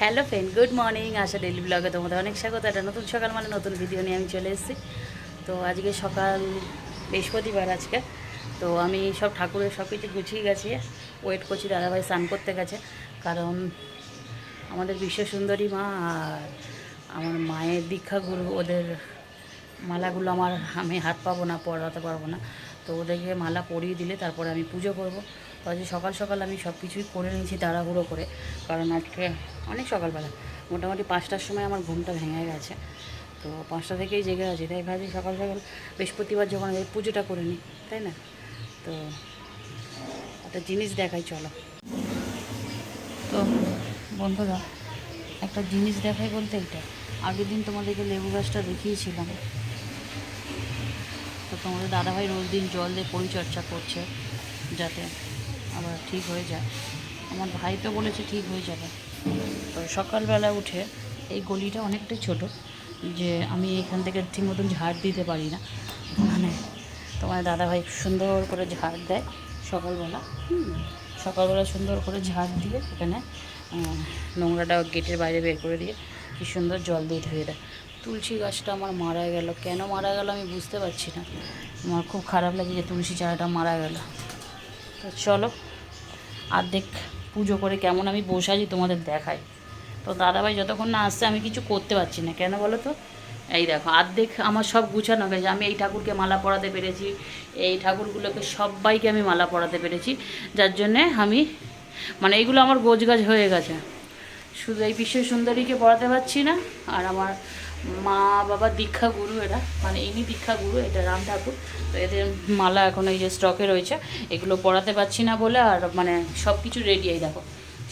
Hello friend, good morning. Asha daily ব্লগে তোমাদের অনেক স্বাগত। একটা নতুন সকাল মানে নতুন ভিডিও নিয়ে আমি চলে এসেছি। তো আজকে সকাল বৃহস্পতিবার আজকে। তো আমি সব ঠাকুরের সব কিছু গুছিয়ে গেছি, ওয়েট করছি দাদাভাই স্নান করতে গেছে। কারণ আমাদের বিশ্বসুন্দরী মা আর আমার মায়ের দীক্ষা গুরু, ওদের মালাগুলো আমি হাত পাবো না, পরাতে পারবো না। তো ওদেরকে মালা পরিয়ে দিলে তারপরে আমি পুজো করব। তো আজকে সকাল সকাল আমি সব কিছুই করে নিয়েছি তাড়াহুড়ো করে, কারণ আজকে অনেক সকালবেলা মোটামুটি 5টার সময় আমার ঘুমটা ভেঙে গেছে। তো 5টা থেকেই জেগে আছি, তাই ভাবছি সকাল সকাল বৃহস্পতিবার যখন এই পুজোটা করে নিই, তাই না? তো একটা জিনিস দেখাই, চলো। তো বন্ধুরা, একটা জিনিস দেখাই বলতে এইটা, আগের দিন তোমাদেরকে লেবু গাছটা দেখিয়েছিলাম। তো তোমাদের দাদাভাই রোজ দিন জল দিয়ে পরিচর্যা করছে যাতে আবার ঠিক হয়ে যায়। আমার ভাই তো বলেছে ঠিক হয়ে যাবে। তো সকালবেলা উঠে এই গলিটা অনেকটাই ছোট, যে আমি এখান থেকে ঠিক মতন ঝাড় দিতে পারি না। মানে তোমার দাদাভাই সুন্দর করে ঝাড় দেয় সকালবেলা। সকালবেলা সুন্দর করে ঝাড় দিয়ে এখানে নোংরাটা গেটের বাইরে বের করে দিয়ে কি সুন্দর জল দিয়ে ধুয়ে দেয়। তুলসী গাছটা আমার মারা গেল, কেন মারা গেল আমি বুঝতে পারছি না। আমার খুব খারাপ লাগে যে তুলসী চারাটা মারা গেল। তো চলো অর্ধেক পুজো করে কেমন আমি বসে আছি তোমাদের দেখাই। তো দাদাভাই যতক্ষণ না আসছে আমি কিছু করতে পারছি না, কেন বলো তো? এই দেখো অর্ধেক আমার সব গুছানো গেছে। আমি এই ঠাকুরকে মালা পরাতে পেরেছি, এই ঠাকুরগুলোকে সবাইকে আমি মালা পরাতে পেরেছি, যার জন্যে আমি মানে এইগুলো আমার গোছগাছ হয়ে গেছে। শুধু এই বিশ্ব সুন্দরীকে পড়াতে পারছি না, আর আমার মা বাবা দীক্ষা গুরু, এরা মানে ইনি দীক্ষা গুরু, এটা রাম ঠাকুর। তো এদের মালা এখন এই যে স্টকে রয়েছে, এগুলো পড়াতে পারছি না বলে, আর মানে সব কিছু রেডি, এই দেখো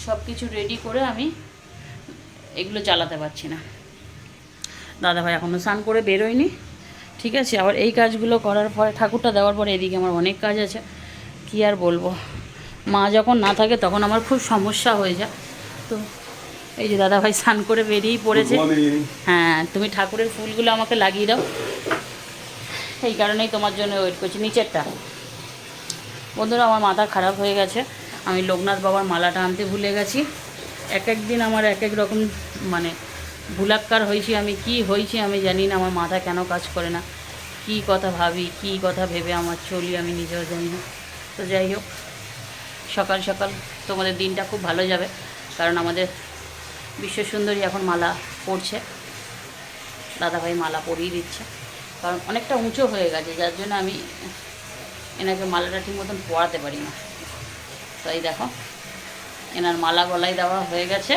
সব কিছু রেডি করে আমি এগুলো চালাতে পারছি না। দাদাভাই এখনও স্নান করে বেরোয়নি, ঠিক আছে। আবার এই কাজগুলো করার পরে ঠাকুরটা দেওয়ার পরে এদিকে আমার অনেক কাজ আছে, কি আর বলবো। মা যখন না থাকে তখন আমার খুব সমস্যা হয়ে যায়। তো এই যে দাদাভাই স্নান করে বেরিয়েই পড়েছে। হ্যাঁ, তুমি ঠাকুরের ফুলগুলো আমাকে লাগিয়ে দাও, এই কারণেই তোমার জন্য ওয়েট করছি। নিচেরটা বন্ধুরা, আমার মাথা খারাপ হয়ে গেছে, আমি লোকনাথ বাবার মালাটা আনতে ভুলে গেছি। এক এক দিন আমার এক এক রকম মানে ভুলাক্কার হয়েছি, আমি কি হয়েছি আমি জানি না। আমার মাথা কেন কাজ করে না, কি কথা ভাবি, কি কথা ভেবে আমার চলি আমি নিজেও জানি না। তো যাই হোক, সকাল সকাল তোমাদের দিনটা খুব ভালো যাবে, কারণ আমাদের বিশ্বসুন্দরী এখন মালা পড়ছে, দাদাভাই মালা পরিয়ে দিচ্ছে। কারণ অনেকটা উঁচু হয়ে গেছে, যার জন্য আমি এনাকে মালাটা ঠিক মতন পরাতে পারি না। তো এই দেখো এনার মালা গলায় দেওয়া হয়ে গেছে।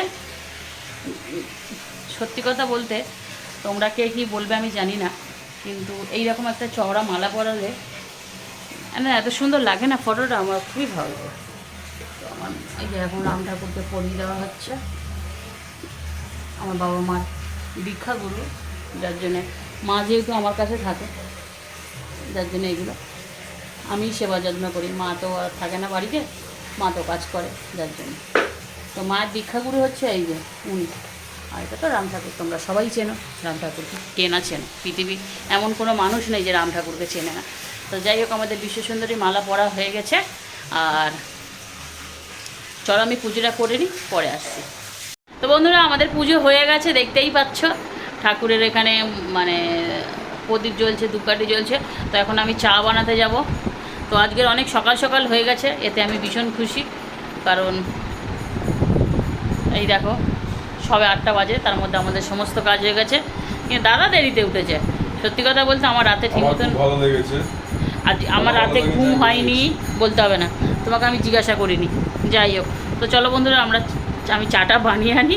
সত্যি কথা বলতে তোমরা কে কী বলবে আমি জানি না, কিন্তু এই রকম একটা চওড়া মালা পরালে না এত সুন্দর লাগে না, ফটোটা আমার খুবই ভালো লাগে। তো আমার এই যে এখন রাম ঠাকুরকে পরিয়ে দেওয়া হচ্ছে, আমার বাবা মার দীক্ষা গুরু, যার জন্যে মা যেহেতু আমার কাছে থাকে, যার জন্য এগুলো আমি সেবা যত্ন করি। মা তো আর থাকে না বাড়িতে, মা তো কাজ করে, যার জন্য। তো মায়ের দীক্ষাগুরু হচ্ছে এই যে উনি, আর এটা তো রাম ঠাকুর। তোমরা সবাই চেনো রাম ঠাকুরকে, কে না চেনো? পৃথিবী এমন কোনো মানুষ নেই যে রাম ঠাকুরকে চেনে না। তো যাই হোক, আমাদের বিশ্বসুন্দরী মালা পরা হয়ে গেছে, আর চলো আমি পুজোটা করে নিই, পরে আসছি। তো বন্ধুরা, আমাদের পুজো হয়ে গেছে, দেখতেই পাচ্ছ ঠাকুরের এখানে মানে প্রদীপ জ্বলছে, ধূপকাঠি জ্বলছে। তো এখন আমি চা বানাতে যাব। তো আজকের অনেক সকাল সকাল হয়ে গেছে, এতে আমি ভীষণ খুশি। কারণ এই দেখো সবে 8টা বাজে, তার মধ্যে আমাদের সমস্ত কাজ হয়ে গেছে। কিন্তু দাদা দেরিতে উঠেছে। সত্যি কথা বলতে আমার রাতে ঠিক মতন ভালো লেগেছে, আজ আমার রাতে ঘুম হয়নি বলতে হবে না, তোমাকে আমি জিজ্ঞাসা করিনি। যাই হোক, তো চলো বন্ধুরা, আমি চাটা বানিয়ে আনি,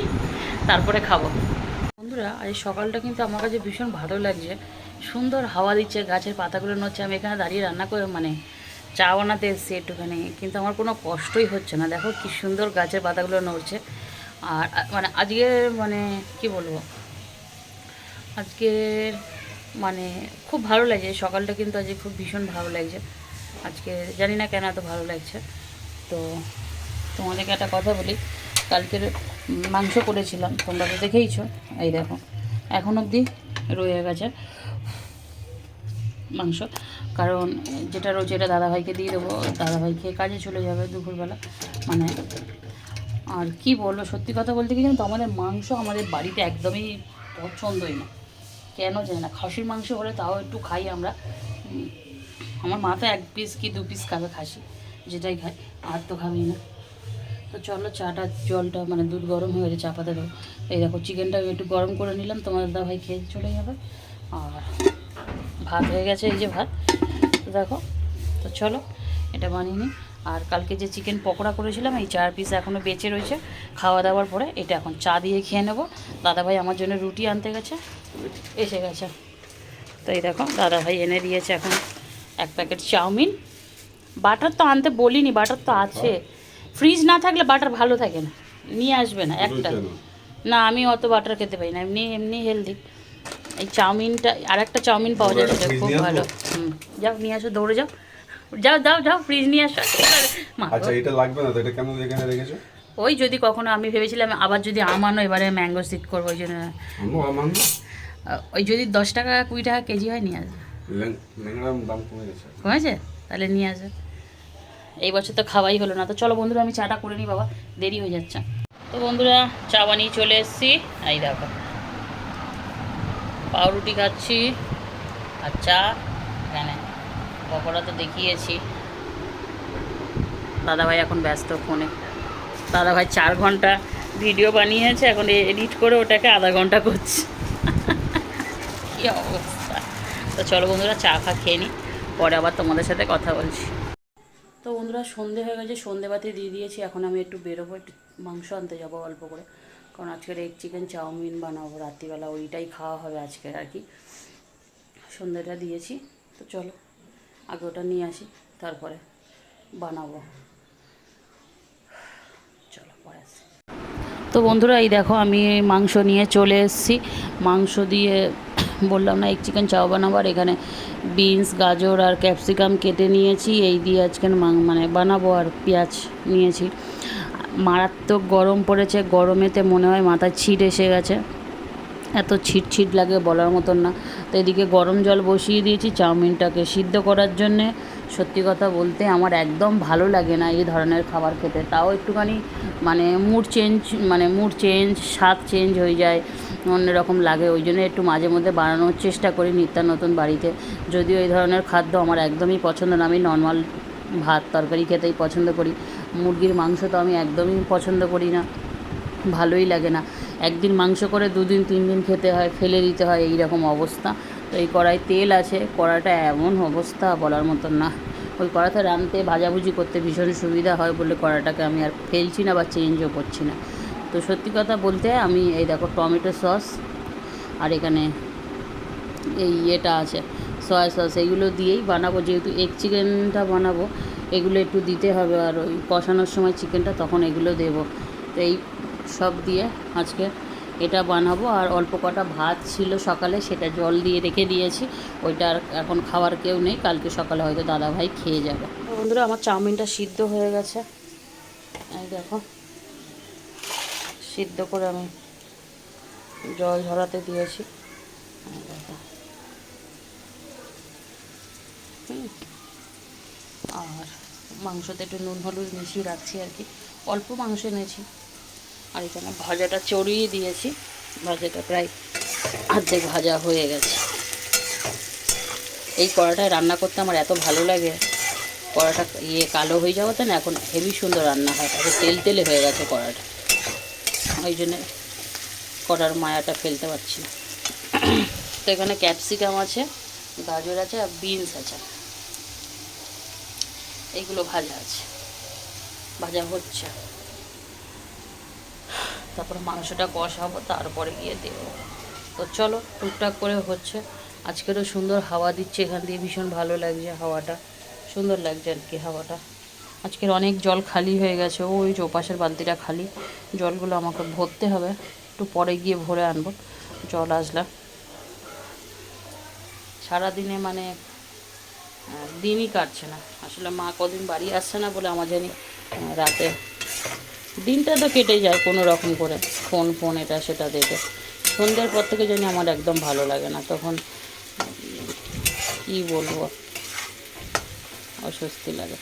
তারপরে খাবো। বন্ধুরা, আজ সকালটা কিন্তু আমার কাছে ভীষণ ভালো লাগছে, সুন্দর হাওয়া দিচ্ছে, গাছের পাতাগুলো নড়ছে। আমি এখানে দাঁড়িয়ে রান্না করে মানে চা বানাতে এসেছি একটুখানি, কিন্তু আমার কোনো কষ্টই হচ্ছে না। দেখো কি সুন্দর গাছের পাতাগুলো নড়ছে। আর মানে আজকে মানে কি বলবো, আজকের মানে খুব ভালো লাগছে সকালটা, কিন্তু আজকে খুব ভীষণ ভালো লাগছে। আজকে জানি না কেন এত ভালো লাগছে। তো তোমাদেরকে একটা কথা বলি, কালকের মাংস করেছিলাম, তোমরা তো দেখেইছো। এই দেখো এখন অবধি রয়ে গেছে মাংস, কারণ যেটা রয়েছে এটা দাদাভাইকে দিয়ে দেবো। দাদাভাই খেয়ে কাজে চলে যাবে দুপুরবেলা, মানে আর কি বলবো, সত্যি কথা বলতে কি জানো তো, আমাদের মাংস আমাদের বাড়িতে একদমই পছন্দই না, কেন জানি না। খাসির মাংস হলে তাও একটু খাই আমরা, আমার মা তো 1 পিস কি 2 পিস খাবে খাসি, যেটাই খায়, আর তো খাবি না। তো চলো চাটা জলটা মানে দুধ গরম হয়ে গেছে, চা পাতা দেবো। এই দেখো চিকেনটা আমি একটু গরম করে নিলাম, তোমার দাদা ভাই খেয়ে চলে যাবে। আর ভাত হয়ে গেছে, এই যে ভাত দেখো। তো চলো এটা বানিয়ে নিই। আর কালকে যে চিকেন পকোড়া করেছিলাম, এই 4 পিস এখনও বেঁচে রয়েছে, খাওয়া দাওয়ার পরে এটা এখন চা দিয়ে খেয়ে নেবো। দাদাভাই আমার জন্য রুটি আনতে গেছে, এসে গেছে। তো এই দেখো দাদাভাই এনে দিয়েছে এখন 1 প্যাকেট চাউমিন। বাটার তো আনতে বলিনি, বাটার তো আছে, ফ্রিজ না থাকলে বাটার ভালো থাকে না, নিয়ে আসবে না একটা। না আমি অত বাটার খেতে পারি না, এমনি এমনি হেলদি। এই চাউমিনটা, আর একটা চাউমিন পাওয়া যায় সেটা খুব ভালো। যাও নিয়ে আসো, দৌড়ে যাও, যাও যাও যাও, ফ্রিজ নিয়ে আসো। আচ্ছা এটা লাগবে না তো, এটা কেন এখানে রেখেছো? ওই যদি কখনো, আমি ভেবেছিলাম আবার যদি আমানো, এবারে ম্যাঙ্গো সিড করবো, ওই জন্য। ওই যদি 10 টাকা 20 টাকা কেজি হয় নিয়ে আসবে। ল্যাংড়ার দাম কমে গেছে। কমেছে? তাহলে নিয়ে আসবে। এই বছর তো খাওয়াই হলো না। তো চলো বন্ধুরা আমি চাটা করে নিই, বাবা দেরি হয়ে যাচ্ছে। তো বন্ধুরা চা বানিয়ে চলে এসেছি, এই দেখো পাউরুটি খাচ্ছি আর চা। এখানে পকোড়া তো দেখিয়েছি। দাদাভাই এখন ব্যস্ত ফোনে, দাদাভাই 4 ঘন্টা ভিডিও বানিয়েছে, এখন এডিট করে ওটাকে আধা ঘন্টা করছে। কী অবস্থা। তো চলো বন্ধুরা চা খেয়ে নিই, পরে আবার তোমাদের সাথে কথা বলছি। তো বন্ধুরা সন্ধে হয়ে গেছে, সন্ধেবাতি দিয়ে দিয়েছি, এখন আমি একটু বেরোবো, একটু মাংস আনতে যাবো অল্প করে, কারণ আজকের এগ চিকেন চাউমিন বানাবো রাত্রিবেলা, ওইটাই খাওয়া হবে আজকে আর কি। সন্ধেটা দিয়েছি, তো চলো আগে ওটা নিয়ে আসি, তারপরে বানাবো। চলো পরে আসি। তো বন্ধুরা এই দেখো আমি মাংস নিয়ে চলে এসেছি, মাংস দিয়ে বললাম না এগ চিকেন চাও বানাবো, আর এখানে বিনস গাজর আর ক্যাপসিকাম কেটে নিয়েছি, এই দিয়ে আজকে মানে বানাবো। আর পেঁয়াজ নিয়েছি। মারাত্মক গরম পড়েছে, গরমেতে মনে হয় মাথায় ছিট এসে গেছে, এত ছিট লাগে বলার মতন না। তো এদিকে গরম জল বসিয়ে দিয়েছি চাউমিনটাকে সিদ্ধ করার জন্যে। সত্যি কথা বলতে আমার একদম ভালো লাগে না এই ধরনের খাবার খেতে, তাও একটুখানি মানে মুড চেঞ্জ স্বাদ চেঞ্জ হয়ে যায়, অন্যরকম লাগে, ওই জন্য একটু মাঝে মধ্যে বানানোর চেষ্টা করি নিত্য নতুন বাড়িতে। যদিও এই ধরনের খাদ্য আমার একদমই পছন্দ না, আমি নর্মাল ভাত তরকারি খেতেই পছন্দ করি। মুরগির মাংস তো আমি একদমই পছন্দ করি না, ভালোই লাগে না। একদিন মাংস করে 2 দিন 3 দিন খেতে হয়, ফেলে দিতে হয়, এই রকম অবস্থা। তো এই কড়াই তেল আছে, কড়াটা এমন অবস্থা বলার মতন না। ওই কড়াতে রাঁধতে ভাজাভুজি করতে ভীষণ সুবিধা হয় বলে কড়াটাকে আমি আর ফেলছি না বা চেঞ্জও করছি না। তো সত্যি কথা বলতে আমি এই দেখো টমেটো সস আর এখানে এই ইয়েটা আছে সয়া সস, এইগুলো দিয়েই বানাবো, যেহেতু এগ চিকেনটা বানাবো এগুলো একটু দিতে হবে। আর ওই কষানোর সময় চিকেনটা তখন এগুলো দেবো। তো এই সব দিয়ে আজকে এটা বানাবো। আর অল্প কটা ভাত ছিল সকালে, সেটা জল দিয়ে রেখে দিয়েছি, ওইটা আর এখন খাওয়ার কেউ নেই, কালকে সকালে হয়তো দাদাভাই খেয়ে যাবে। বন্ধুরা আমার চাউমিনটা সিদ্ধ হয়ে গেছে, এই দেখো সিদ্ধ করে আমি জল ঝরাতে দিয়েছি। আর মাংসতে একটু নুন হলুদ মিশিয়ে রাখছি আর কি, অল্প মাংস এনেছি। আর এখানে ভাজাটা চড়িয়ে দিয়েছি, ভাজাটা প্রায় অর্ধেক ভাজা হয়ে গেছে। এই কড়াটায় রান্না করতে আমার এত ভালো লাগে, কড়াটা কালো হয়ে যাওয়াতে না এখন হেভি সুন্দর রান্না হয়, তারপর তেলে হয়ে গেছে কড়াটা, ওই জন্যে কড়ার মায়াটা ফেলতে পারছি না। তো এখানে ক্যাপসিকাম আছে, গাজর আছে আর বিনস আছে, এইগুলো ভাজা আছে, ভাজা হচ্ছে। তারপর মাংসটা কষাবো, তারপরে গিয়ে দেবো। তো চলো টুকটাক করে হচ্ছে। আজকেরও সুন্দর হাওয়া দিচ্ছে এখান দিয়ে, ভীষণ ভালো লাগছে, হাওয়াটা সুন্দর লাগছে আর কি। হাওয়াটা আজকের অনেক জল খালি হয়ে গেছে, ওই যে ওপাশের বালতিটা খালি, জলগুলো আমাকে ভরতে হবে, একটু পরে গিয়ে ভরে আনবো জল আসলে। সারাদিনে মানে দিনই কাটছে না আসলে, মা কদিন বাড়ি আসছে না বলে আমার জানি রাতে দিনটা তো কেটে যায় কোনো রকম করে, ফোন এটা সেটা দেখে। সন্ধ্যের পর থেকে জানি আমার একদম ভালো লাগে না, তখন কী বলবো, অস্বস্তি লাগে।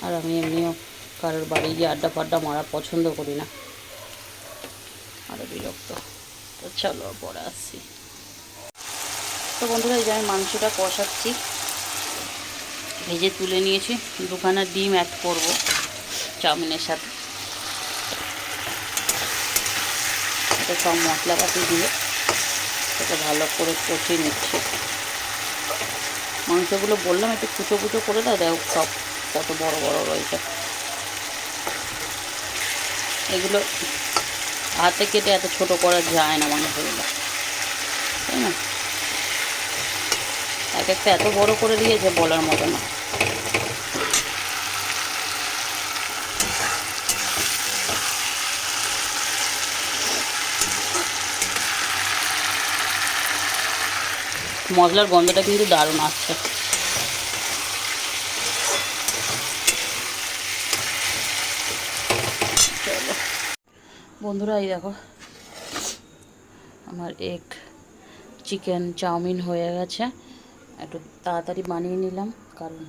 আর আমি এমনিও কারোর বাড়ি গিয়ে আড্ডা ফাড্ডা মারা পছন্দ করি না, আরও বিরক্ত। তো চলো পরে আসছি। তো বন্ধুরা এই যে আমি মাংসটা কষাচ্ছি, ভেজে তুলে নিয়েছি, দুখানা ডিম অ্যাড করব চাউমিনের সাথে। এটা সব মশলাপাতি দিয়ে এটা ভালো করে কষিয়ে নিচ্ছি। মাংসগুলো বললাম একটু কুচো কুচো করে দাও, দেখো সব কত বড় বড় রয়েছে। এগুলো হাতে কেটে এত ছোট করা যায় না মাংসগুলো, তাই না? এক একটা এত বড় করে দিয়েছে বলার মতো না। মশলার গন্ধটা কিন্তু দারুণ আসছে। চলো বন্ধুরা এই দেখো আমার এগ চিকেন চাউমিন হয়ে গেছে। একটু তাড়াতাড়ি বানিয়ে নিলাম কারণ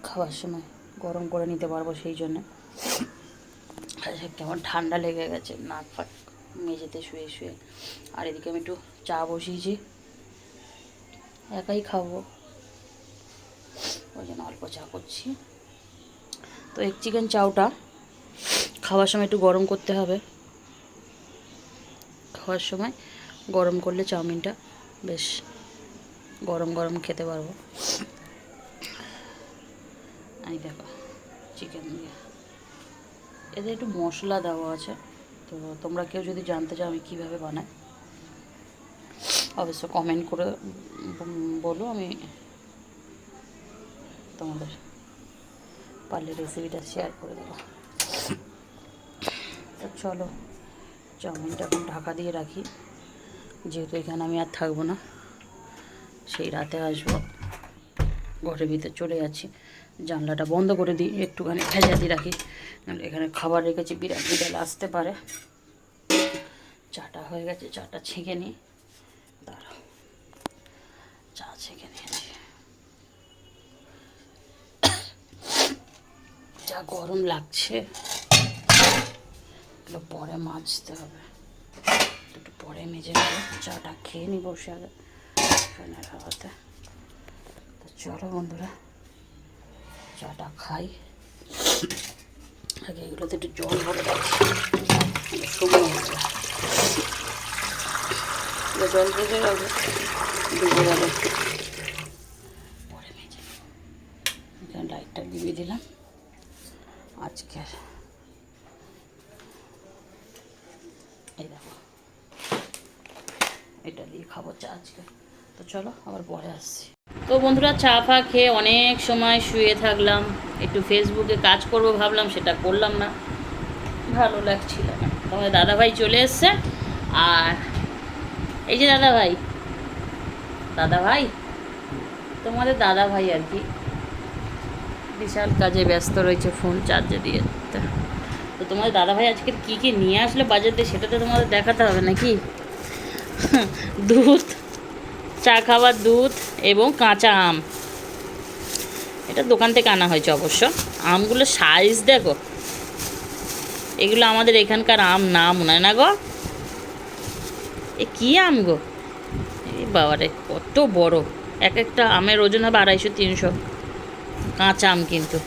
খাওয়ার সময় গরম করে নিতে পারবো, সেই জন্য। কেমন ঠান্ডা লেগে গেছে, নাক ফাক মেঝেতে শুয়ে শুয়ে। আর এদিকে আমি একটু চা বসিয়েছি, একাই খাবো ওই জন্য অল্প চা করছি। তো এগ চিকেন চাউটা খাওয়ার সময় একটু গরম করতে হবে, খাওয়ার সময় গরম করলে চাউমিনটা বেশ গরম গরম খেতে পারবো। এই দেখো চিকেন দিয়ে, এতে একটু মশলা দেওয়া আছে। তো তোমরা কেউ যদি জানতে চাও আমি কীভাবে বানাই অবশ্য কমেন্ট করে বলো, আমি তোমাদের পারলে রেসিপিটা শেয়ার করে দেবো। তো চলো চাউমিনটা এখন ঢাকা দিয়ে রাখি, যেহেতু এখানে আমি আর থাকবো না, সেই রাতে আসবো, ঘরের ভিতরে চলে যাচ্ছি। জানলাটা বন্ধ করে দিই, একটুখানি ভেজা দিয়ে রাখি, এখানে খাবার রেখেছি, বিড়াল বিড়াল আসতে পারে। চাটা হয়ে গেছে, চাটা ছেঁকে নিই, দাঁড়াও চা ছেঁকে নিয়েছি। যা গরম লাগছে, এগুলো পরে মাজতে হবে, একটু পরে মেজে নেবো। চাটা খেয়ে নিই বসে আগে ফ্যানের হাওয়াতে। তো চলো বন্ধুরা চাটা খাই, আগে এগুলোতে একটু জল ভরে যাচ্ছে, শুকনো হবে, জল ভরে যাবে, ডুবে যাবে। পরে মেজে এখানে লাইটটা লিভিয়ে দিলাম। আজকের এই দেখো এটা দিয়ে খাবো চা আজকে। তো চলো আবার পরে আসছি। তো বন্ধুরা চা ফা খেয়ে অনেক সময় শুয়ে থাকলাম, একটু ফেসবুকে কাজ করব ভাবলাম, সেটা করলাম না, ভালো লাগছিল না। তোমাদের দাদাভাই চলে এসছে, আর এই যে দাদাভাই তোমাদের দাদাভাই আর কি বিশাল কাজে ব্যস্ত রয়েছে, ফোন চার্জে দিয়ে। তো তোমাদের দাদাভাই আজকে কী কী নিয়ে আসলো বাজার দিয়ে সেটা তো তোমাদের দেখাতে হবে নাকি। দুধ, চা খাওয়ার দুধ এবং কাঁচা আম, এটা দোকান থেকে আনা হয়েছে অবশ্য। আমগুলো সাইজ দেখো, এগুলো আমাদের এখানকার আম না মনে হয় না গো, এ কী আম গো, এই বাবারে কত বড়, এক একটা আমের ওজন হবে 250-300। কাঁচা আম কিন্তু,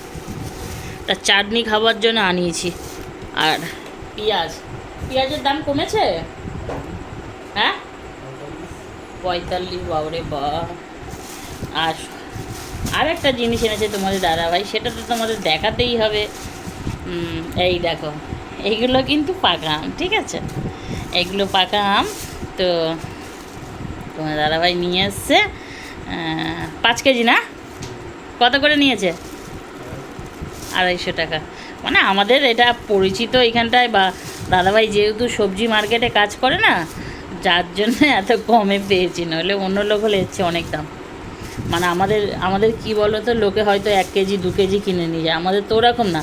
তা চাটনি খাবার জন্য আনিয়েছি। আর পেঁয়াজের দাম কমেছে, হ্যাঁ 45, বাবরে বা। আর একটা জিনিস এনেছে তোমাদের দাদাভাই, সেটা তো তোমাদের দেখাতেই হবে। এই দেখো এইগুলো কিন্তু পাকা আম, ঠিক আছে, এইগুলো পাকা আম। তো তোমার দাদাভাই নিয়ে এসছে 5 কেজি, না কত করে নিয়েছে? 250 টাকা। মানে আমাদের এটা পরিচিত এখানটায়, বা দাদাভাই যেহেতু সবজি মার্কেটে কাজ করে না, যার জন্য এত কমে পেয়েছি, নইলে অন্য লোক হলে এসছে অনেক দাম। মানে আমাদের কি বলো তো, লোকে হয়তো 1 কেজি 2 কেজি কিনে নিয়ে যায়, আমাদের তো ওরকম না,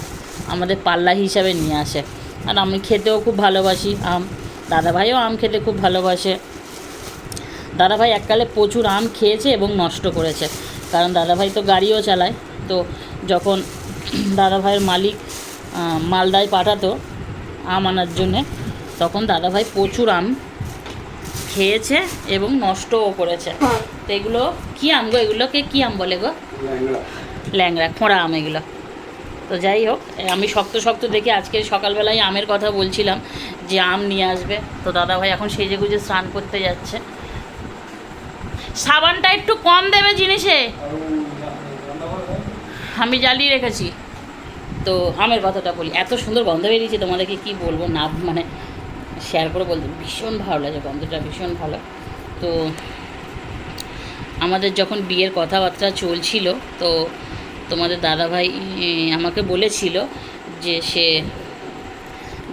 আমাদের পাল্লা হিসাবে নিয়ে আসে। আর আমি খেতেও খুব ভালোবাসি আম, দাদাভাইও আম খেতে খুব ভালোবাসে। দাদাভাই এককালে প্রচুর আম খেয়েছে এবং নষ্ট করেছে, কারণ দাদাভাই তো গাড়িও চালায়। তো যখন দাদাভাইয়ের মালিক মালদায় পাঠাতো আম আনার জন্যে, তখন দাদাভাই প্রচুর আম খেয়েছে এবং নষ্টও করেছে। তো এগুলো কী আম গো? এগুলোকে কী আম বলে গো? ল্যাংড়া, খোঁড়া আম এগুলো। তো যাই হোক, আমি শক্ত শক্ত দেখে আজকে সকালবেলায় আমের কথা বলছিলাম যে আম নিয়ে আসবে। তো দাদাভাই এখন সেজে গুজে স্নান করতে যাচ্ছে। সাবানটা একটু কম দেবে জিনিসে, আমি জ্বালিয়ে রেখেছি। তো আমের কথাটা বলি, এত সুন্দর গন্ধ বেরিয়েছে, তোমাদেরকে কি বলবো, না মানে শেয়ার করে বলতে ভীষণ ভালো লাগে, গন্ধটা ভীষণ ভালো। তো আমাদের যখন বিয়ের কথাবার্তা চলছিল, তো তোমাদের দাদাভাই আমাকে বলেছিল যে সে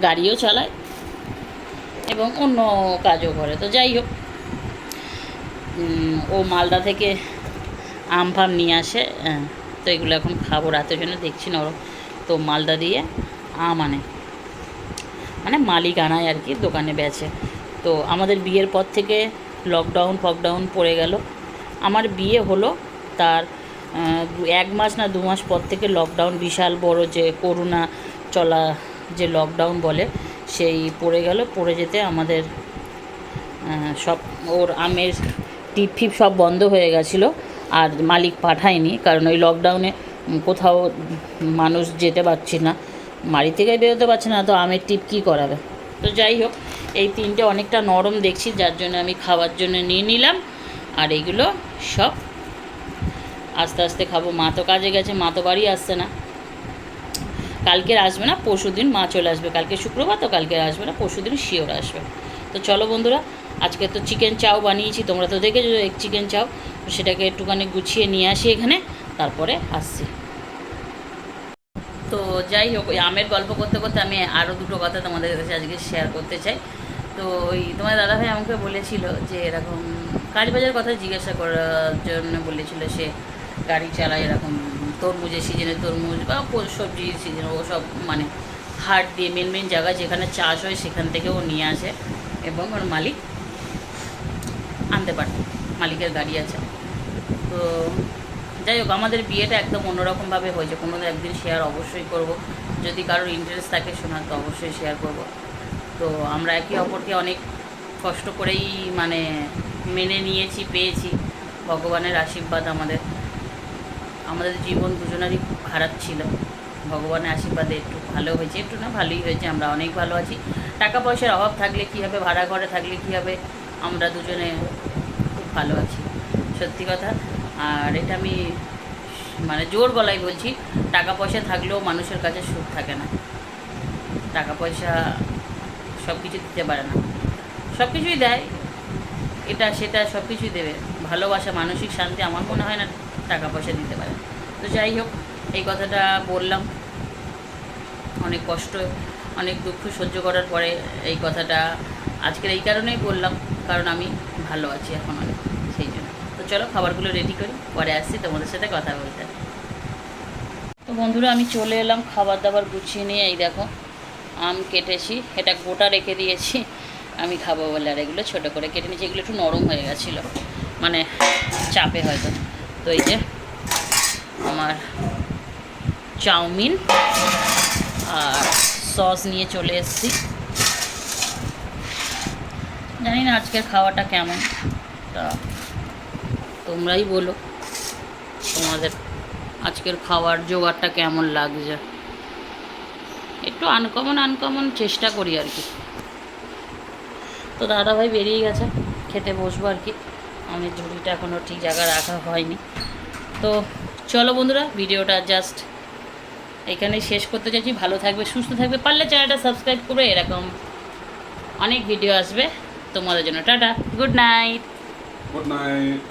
গাড়িও চালায় এবং অন্য কাজও করে। তো যাই হোক, ও মালদা থেকে আম ফাম নিয়ে আসে। তো এগুলো এখন খাবো রাতের জন্য, দেখছি নরম। তো মালদা দিয়ে আম আনে, মানে মালিক আনায় আর কি, দোকানে বেচে। তো আমাদের বিয়ের পর থেকে লকডাউন ফকডাউন পড়ে গেল। আমার বিয়ে হলো তার 1 মাস না 2 মাস পর থেকে লকডাউন, বিশাল বড় যে করোনা চলা যে লকডাউন বলে, সেই পড়ে গেল। পড়ে যেতে আমাদের সব ওর আমের টিপ ফিপ সব বন্ধ হয়ে গেছিলো, আর মালিক পাঠায়নি, কারণ ওই লকডাউনে কোথাও মানুষ যেতে পারছে না, বাড়ি থেকে বেরোতে পারছে না, তো আমের টিপ কী করাবে। তো যাই হোক, এই 3টে অনেকটা নরম দেখছি, যার জন্য আমি খাওয়ার জন্য নিয়ে নিলাম। আর এইগুলো সব আস্তে আস্তে খাবো। মা তো কাজে গেছে, মা তো বাড়ি আসছে না, কালকের আসবে না, পরশুদিন মা চলে আসবে। কালকে শুক্রবার, তো কালকে আসবে না, পরশুদিন শিওর আসবে। তো চলো বন্ধুরা, আজকে তো চিকেন চাও বানিয়েছি, তোমরা তো দেখেছো এক চিকেন চাও, সেটাকে একটুখানি গুছিয়ে নিয়ে আসি এখানে, তারপরে আসছি। তো যাই হোক, ওই আমের গল্প করতে করতে আমি আরও 2টো কথা তোমাদের কাছে আজকে শেয়ার করতে চাই। তো ওই তোমার দাদাভাই আমাকে বলেছিল যে এরকম কাজবাজের কথা জিজ্ঞাসা করার জন্য বলেছিল, সে গাড়ি চালায় এরকম তরমুজের সিজনে তরমুজ বা সবজির সিজনে, ও সব মানে হাট দিয়ে মেন মেন জায়গা যেখানে চাষ হয় সেখান থেকে ও নিয়ে আসে, এবং ওর মালিক আনতে পারে, মালিকের গাড়ি আছে। তো যাই হোক, আমাদের বিয়েটা একদম অন্যরকমভাবে হয়েছে, কোনো একদিন শেয়ার অবশ্যই করব, যদি কারোর ইন্টারেস্ট থাকে শোনার তো অবশ্যই শেয়ার করব। তো আমরা একে অপরকে অনেক কষ্ট করেই মানে মেনে নিয়েছি, পেয়েছি, ভগবানের আশীর্বাদ। আমাদের জীবন দুজনেরই খুব খারাপ ছিল, ভগবানের আশীর্বাদে একটু ভালো হয়েছে, একটু না ভালোই হয়েছে, আমরা অনেক ভালো আছি। টাকা পয়সার অভাব থাকলে কী হবে, ভাড়া ঘরে থাকলে কী হবে, আমরা দুজনে খুব ভালো আছি, সত্যি কথা। আর এটা আমি মানে জোর গলায় বলছি, টাকা পয়সা থাকলেও মানুষের কাছে সুখ থাকে না, টাকা পয়সা সব কিছু দিতে পারে না, সব কিছুই দেয়, এটা সেটা সব কিছুই দেবে, ভালোবাসা মানসিক শান্তি আমার মনে হয় না টাকা পয়সা দিতে পারে। তো যাই হোক, এই কথাটা বললাম, অনেক কষ্ট অনেক দুঃখ সহ্য করার পরে এই কথাটা আজকের এই কারণেই বললাম, কারণ আমি ভালো আছি এখন অনেক, সেই জন্য। তো চলো খাবারগুলো রেডি করি, পরে আসছি তোমাদের সাথে কথা বলতে। তো বন্ধুরা, আমি চলে এলাম খাবার দাবার গুছিয়ে নিয়ে। এই দেখো আম কেটেছি, এটা গোটা রেখে দিয়েছি আমি খাবো বলে, আর এগুলো ছোটো করে কেটে নিয়েছি, এগুলো একটু নরম হয়ে গেছিলো মানে চাপে হয়তো। তো এই যে আমার চাউমিন আর সস নিয়ে চলে এসেছি। জানি না আজকের খাওয়াটা কেমন, তা তোমরাই বলো তোমাদের আজকের খাওয়ার জোগাড়টা কেমন লাগছে। একটু আনকমন চেষ্টা করি আর কি। তো দাদাভাই বেরিয়ে গেছে, খেতে বসবো আর কি, আমি ঝুড়িটা এখনও ঠিক জায়গায় রাখা হয়নি। তো চলো বন্ধুরা, ভিডিওটা জাস্ট এখানেই শেষ করতে চাইছি। ভালো থাকবে, সুস্থ থাকবে, পারলে চ্যানেলটা সাবস্ক্রাইব করবে, এরকম অনেক ভিডিও আসবে তোমাদের জন্য। Tata, good night. Good night.